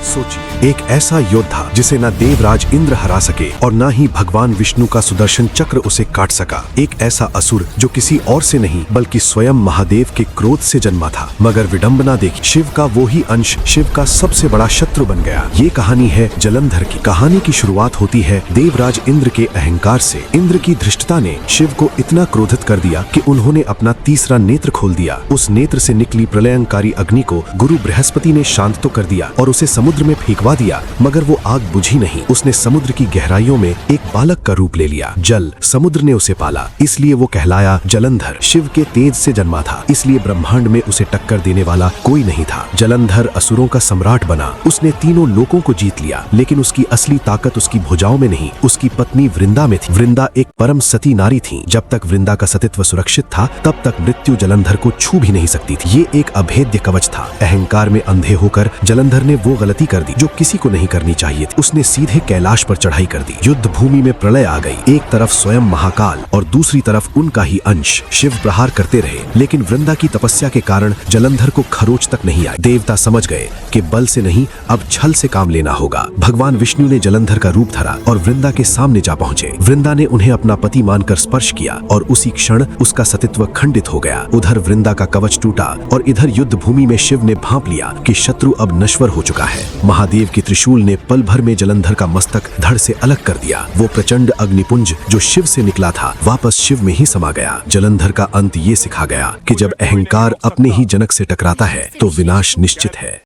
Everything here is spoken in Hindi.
सोचिए, एक ऐसा योद्धा जिसे न देवराज इंद्र हरा सके और न ही भगवान विष्णु का सुदर्शन चक्र उसे काट सका। एक ऐसा असुर जो किसी और से नहीं बल्कि स्वयं महादेव के क्रोध से जन्मा था। मगर विडंबना देखी, शिव का वो ही अंश शिव का सबसे बड़ा शत्रु बन गया। ये कहानी है जलंधर की। कहानी की शुरुआत होती है देवराज इंद्र के अहंकार से। इंद्र की धृष्टता ने शिव को इतना क्रोधित कर दिया कि उन्होंने अपना तीसरा नेत्र खोल दिया। उस नेत्र से निकली प्रलयंकारी अग्नि को गुरु बृहस्पति ने शांत तो कर दिया और उसे समुद्र में फेंकवा दिया, मगर वो आग बुझी नहीं। उसने समुद्र की गहराइयों में एक बालक का रूप ले लिया। जल समुद्र ने उसे पाला, इसलिए वो कहलाया जलंधर। शिव के तेज से जन्मा था, इसलिए ब्रह्मांड में उसे टक्कर देने वाला कोई नहीं था। जलंधर असुरों का सम्राट बना। उसने तीनों लोकों को जीत लिया, लेकिन उसकी असली ताकत उसकी भुजाओं में नहीं, उसकी पत्नी वृंदा में थी। वृंदा एक परम सती नारी थी। जब तक वृंदा का सतीत्व सुरक्षित था, तब तक मृत्यु जलंधर को छू भी नहीं सकती थी। ये एक अभेद्य कवच था। अहंकार में अंधे होकर जलंधर ने वो गलती कर दी जो किसी को नहीं करनी चाहिए थी। उसने सीधे कैलाश पर चढ़ाई कर दी। युद्ध भूमि में प्रलय आ गई। एक तरफ स्वयं महाकाल और दूसरी तरफ उनका ही अंश शिव प्रहार करते रहे, लेकिन वृंदा की तपस्या के कारण जलंधर को खरोच तक नहीं आई। देवता समझ गए कि बल से नहीं, अब छल से काम लेना होगा। भगवान विष्णु ने जलंधर का रूप धरा और वृंदा के सामने जा पहुंचे। वृंदा ने उन्हें अपना पति मानकर स्पर्श किया और उसी क्षण उसका सतीत्व खंडित हो गया। उधर वृंदा का कवच टूटा और इधर युद्ध भूमि में शिव ने भांप लिया कि शत्रु अब नश्वर हो चुका है। महादेव की त्रिशूल ने पल भर में जलंधर का मस्तक धड़ से अलग कर दिया। वो प्रचंड अग्निपुंज जो शिव से निकला था, वापस शिव में ही समा गया। जलंधर का अंत ये सिखा गया कि जब अहंकार अपने ही जनक से टकराता है तो विनाश निश्चित है।